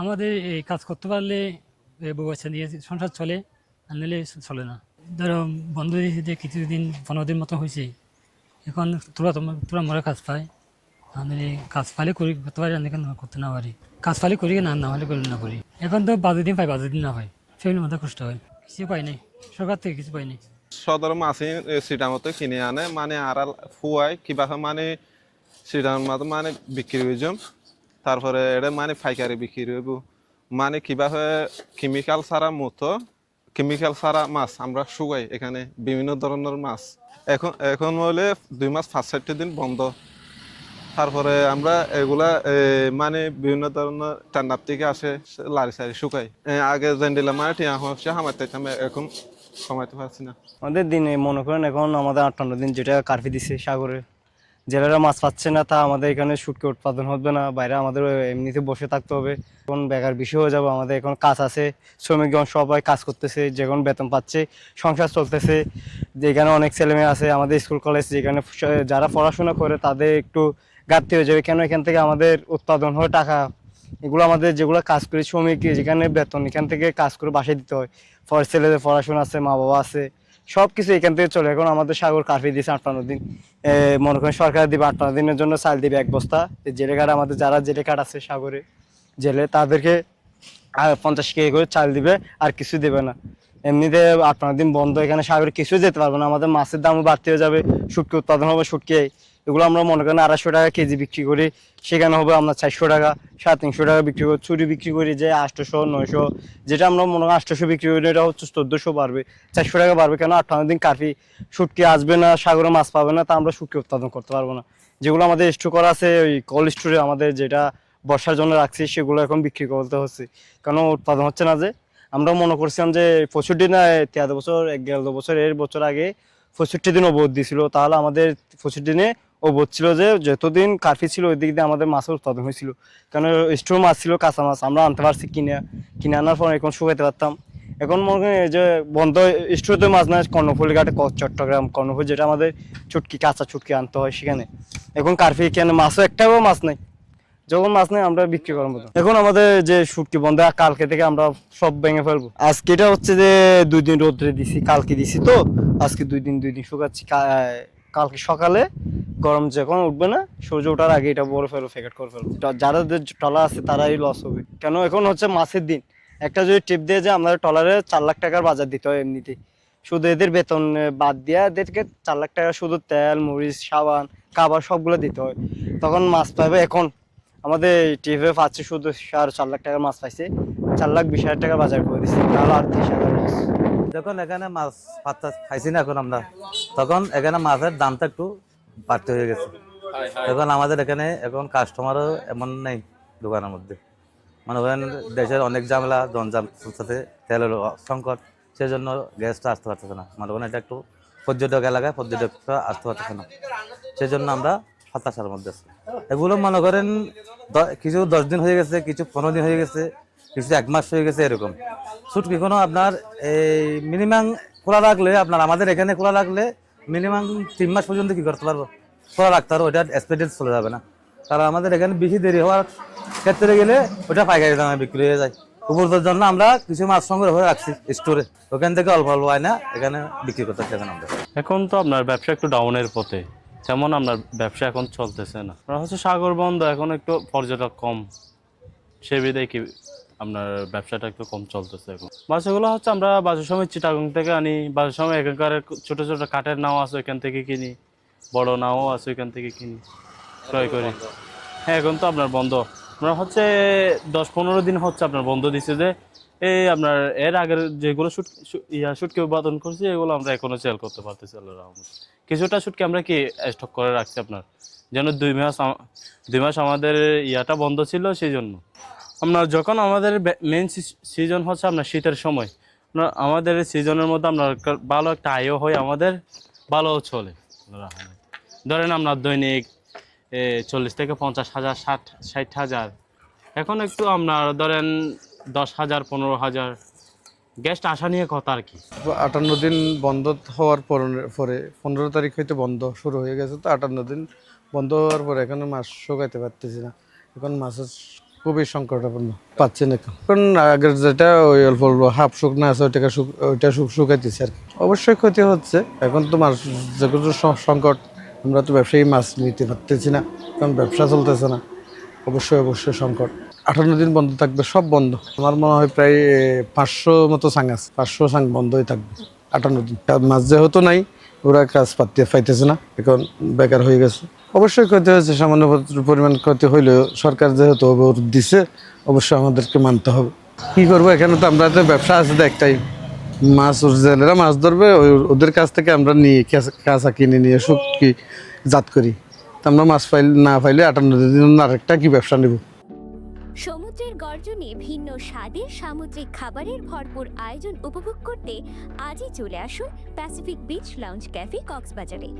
আমাদের এই কাজ করতে পারলে বউ বাচ্চা নিয়ে সংসার চলে, আর নিলে চলে না। ধরো বন্ধ দিয়েছে যে কিছুদিন 15 দিন মতো হয়েছে, এখন তোরা মরা কাজ পায়, আমি কাজ পালে করি করতে পারি, আমি এখন করতে না পারি। কাজ পালে করি, না না হলে করি না করি। এখন তো 12 দিন পাই, 12 দিন না পাই, ফ্যামিলির মধ্যে কষ্ট হয়। কিছু পাই নাই, সরকার থেকে কিছু পাই নাই। সদর মাছি সিটার মতো কিনে আনে মানে আর ফুয়াই কিবা মানে সিটার মতো মানে বিক্রি হয়ে যাম। তারপরে এটা মানে পাইকারি বিক্রি হইব মানে কিভাবে কেমিক্যাল ছাড়া মতো কেমিক্যাল ছাড়া মাছ আমরা শুকাই এখানে বিভিন্ন ধরনের মাছ। এখন হলে 2 মাস 5-6 দিন বন্ধ। তারপরে আমরা এগুলা মানে বিভিন্ন ধরনের ঠান্ডার থেকে আসে লারি সারি শুকাই। আগে জেন্ডিলা মানে টিয়া হচ্ছে হামাইতাম, এখন কমাইতে পারছি না। আমাদের দিনে মনে করেন এখন আমাদের 58 দিন যেটা কার্ফি দিচ্ছে সাগরে, জেলেরা মাছ পাচ্ছে না, তা আমাদের এখানে শুটকি উৎপাদন হবে না, বাইরে আমাদের এমনিতে বসে থাকতে হবে। এখন বেকার বিষয় হয়ে যাবে। আমাদের এখন কাজ আছে, শ্রমিকগণ সবাই কাজ করতেছে, যেখানে বেতন পাচ্ছে, সংসার চলতেছে। যেখানে অনেক ছেলেমেয়ে আছে আমাদের স্কুল কলেজ, যেখানে যারা পড়াশোনা করে তাদের একটু ঘাটতি হয়ে যাবে। কেন এখান থেকে আমাদের উৎপাদন হয় টাকা, এগুলো আমাদের যেগুলো কাজ করে শ্রমিক যেখানে বেতন, এখান থেকে কাজ করে বাসায় দিতে হয়। ছেলেদের পড়াশোনা আছে, মা বাবা আছে, সব কিছু এখান থেকে চলে। এখন আমাদের সাগর কার্ফি দিয়েছে 58 দিন। মনে করেন সরকার দিবে 58 দিনের জন্য চাল দিবে 1 বস্তা। জেলে কাঠ আমাদের যারা জেলে কাঠ আছে সাগরে জেলে, তাদেরকে 50 কেজি করে চাল দিবে, আর কিছু দেবে না। এমনিতে 58 দিন বন্ধ, এখানে সাগরে কিছু যেতে পারবে না। আমাদের মাছের দামও বাড়তে হয়ে যাবে, শুটকি উৎপাদন হবে, শুটকি এগুলো আমরা মনে করেন 250 টাকা কেজি বিক্রি করি, সেখানে হবে আমরা 400 টাকা 350 টাকা বিক্রি করি। চুরি বিক্রি করি যে 800-900, যেটা আমরা মনে করেন 800 বিক্রি করি, এটা হচ্ছে 1400 বাড়বে, 400 টাকা বাড়বে। কেন 58 দিন কার্ফি, শুটকি আসবে না, সাগরে মাছ পাবে না, তা আমরা শুটকি উৎপাদন করতে পারবো না। যেগুলো আমাদের স্টোর করা আছে ওই কোল্ড স্টোরে আমাদের, যেটা বর্ষার জন্য রাখছি, সেগুলো এখন বিক্রি করতে হচ্ছে, কারণ উৎপাদন হচ্ছে না। যে আমরা মনে করছিলাম যে 65 না 13 বছর 11 বছর এর বছর আগে 65 দিন অবরোধ দিয়েছিল, তাহলে আমাদের 65 দিনে অবরোধ ছিল যে যতদিন কার্ফি ছিল ওই দিক দিয়ে আমাদের মাছের উৎপাদন হয়েছিল, কারণ স্টোর মাছ ছিল, কাঁচা মাছ আমরা আনতে পারছি কিনে আনার পর এখন শুকাইতে পারতাম। এখন মনে করেন এই যে বন্ধ, স্টোরে মাছ না, কর্ণফুলি ঘাটে চট্টগ্রাম কর্ণফুলি, যেটা আমাদের চুটকি কাঁচা চুটকি আনতে হয় সেখানে। এখন কার্ফি কেন মাছও একটাও মাছ নাই, যখন মাছ নেই আমরা বিক্রি করার মতো। এখন আমাদের যে শুটকি বন্ধ, কালকে থেকে আমরা সব ভেঙে ফেলবো। আজকে এটা হচ্ছে যে 2 দিন রোদ্রে দিছি, কালকে দিছি তো আজকে 2 দিন শুকাচ্ছি। কালকে সকালে গরম যখন উঠবে না, সূর্য ওঠার আগে এটা বড় ফেলবো, প্যাকেট করে ফেলবো। যাদের ট্রলার আছে তারাই লস হবে, কেন এখন হচ্ছে মাছের দিন। একটা যদি টিপ দিয়ে যে আমাদের ট্রলারে 4 লাখ টাকার বাজার দিতে হয় এমনিতে, শুধু এদের বেতন বাদ দিয়ে এদেরকে 4 লাখ টাকা শুধু তেল মরিচ সাবান খাবার সবগুলো দিতে হয়, তখন মাছ পাবে। এখন আমাদের টিভে পাচ্ছে শুধু 4.5 লাখ টাকার মাছ পাইছে, 4,20,000 টাকা বাজার করে দিচ্ছে, তাহলে 38,000 লস। যখন এখানে মাছ খাইছি না এখন আমরা, তখন এখানে মাছের দামটা একটু বাড়তে হয়ে গেছে। এখন আমাদের এখানে এখন কাস্টমারও এমন নেই দোকানের মধ্যে। মানে ওখানে দেশের অনেক ঝামেলা জঞ্জাম সাথে, তেলের সংকট, সেজন্য গ্যাসটা আসতে পারতেছে না। মানে ওখানে এটা একটু পর্যটক এলাকায় পর্যটকরা আসতে পারতেছে না, সেজন্য আমরা হতাশার মধ্যে আছি। এগুলো মনে করেন কিছু 10 দিন হয়ে গেছে, কিছু 15 দিন হয়ে গেছে, কিছু 1 মাস হয়ে গেছে এরকম। শুটকি কোনো আপনার এই মিনিমাম খোলা রাখলে, আপনার আমাদের এখানে খোলা রাখলে মিনিমাম 3 মাস পর্যন্ত কি করতে পারবো, খোলা রাখতে পারবো, ওটা এক্সপেরিয়েন্স চলে যাবে না। কারণ আমাদের এখানে বেশি দেরি হওয়ার ক্ষেত্রে গেলে ওটা পাইকারি দামে বিক্রি হয়ে যায়। উপরদের জন্য আমরা কিছু মাছ সংগ্রহ করে রাখছি স্টোরে, ওখান থেকে অল্প অল্প আয়না এখানে বিক্রি করতে পারছি আমরা। এখন তো আপনার ব্যবসা একটু ডাউনের পথে, তেমন আপনার ব্যবসা এখন চলতেছে না। আপনার হচ্ছে সাগর বন্ধ, এখন একটু পর্যটক কম, সে বিধায় কি আপনার ব্যবসাটা একটু কম চলতেছে। এখন মাছগুলো হচ্ছে আমরা বাজার সময় চিটাগং থেকে আনি, বাজার সময় এখানকার ছোট ছোট কাঠের নাও আছে ওইখান থেকে কিনি, বড় নাও আছে ওইখান থেকে কিনি, ক্রয় করি। হ্যাঁ এখন তো আপনার বন্ধ, আপনার হচ্ছে 10-15 দিন হচ্ছে আপনার বন্ধ দিচ্ছে। যে এই আপনার এর আগের যেগুলো শুটকি উৎপাদন করছি এগুলো আমরা এখনো সেল করতে পারতেছি আল্লাহর রহমতে। কিছুটা শুটকি আমরা কি স্টক করে রাখছি আপনার, যেন 2 মাস আমাদের ইয়াটা বন্ধ ছিল, সেই জন্য। আপনার যখন আমাদের মেইন সিজন হচ্ছে আপনার শীতের সময়, আমাদের সিজনের মধ্যে আপনার ভালো একটা আয়ও হয়, আমাদের ভালো চলে। ধরেন আপনার দৈনিক 40 থেকে 50 হাজার, 60 হাজার। এখন একটু আপনার ধরেন 10 হাজার 15 হাজার গেস্ট আসা নিয়ে কথা আর কি। 58 দিন বন্ধ হওয়ার পরে 15 তারিখ হইতে বন্ধ শুরু হয়ে গেছে, তো 58 দিন বন্ধ হওয়ার পরে এখানে মাছ শুকাইতে পারতেছি না। এখন মাছের খুবই সংকটাপন্ন, পাচ্ছি না এখন। কারণ আগের যেটা ওই অল্প অল্প হাফ শুকনো আছে ওইটা শুকাইতেছে আর কি। অবশ্যই ক্ষতি হচ্ছে, এখন তো মাছ যেগুলো সংকট, আমরা তো ব্যবসায়ী মাছ নিতে পারতেছি না, কারণ ব্যবসা চলতেছে না। অবশ্যই সংকট। 58 দিন বন্ধ থাকবে, সব বন্ধ। আমার মনে হয় প্রায় 500 মতো সাং আছে, 500 সাং বন্ধই থাকবে 58 দিন। মাছ যেহেতু নাই, ওরা কাজ পাইতেছে না, এখন বেকার হয়ে গেছে। অবশ্যই ক্ষতি হয়েছে, সামান্য পরিমাণ ক্ষতি হইলেও সরকার যেহেতু অবরোধ দিছে, অবশ্যই আমাদেরকে মানতে হবে। কি করবো, এখানে তো আমরা তো ব্যবসা আছে তো একটাই, মাছ জেলেরা মাছ ধরবে, ওদের কাছ থেকে আমরা নিয়ে কাঁচা কিনে নিয়ে শুকি জাত করি। তো আমরা মাছ না পাইলে 58 দিন আরেকটা কি ব্যবসা নেব। সমুদ্রের গর্জনে ভিন্ন স্বাদের সামুদ্রিক খাবারের ভরপুর আয়োজন উপভোগ করতে আজই চলে আসুন প্যাসিফিক বিচ লাউঞ্জ ক্যাফে কক্সবাজারে।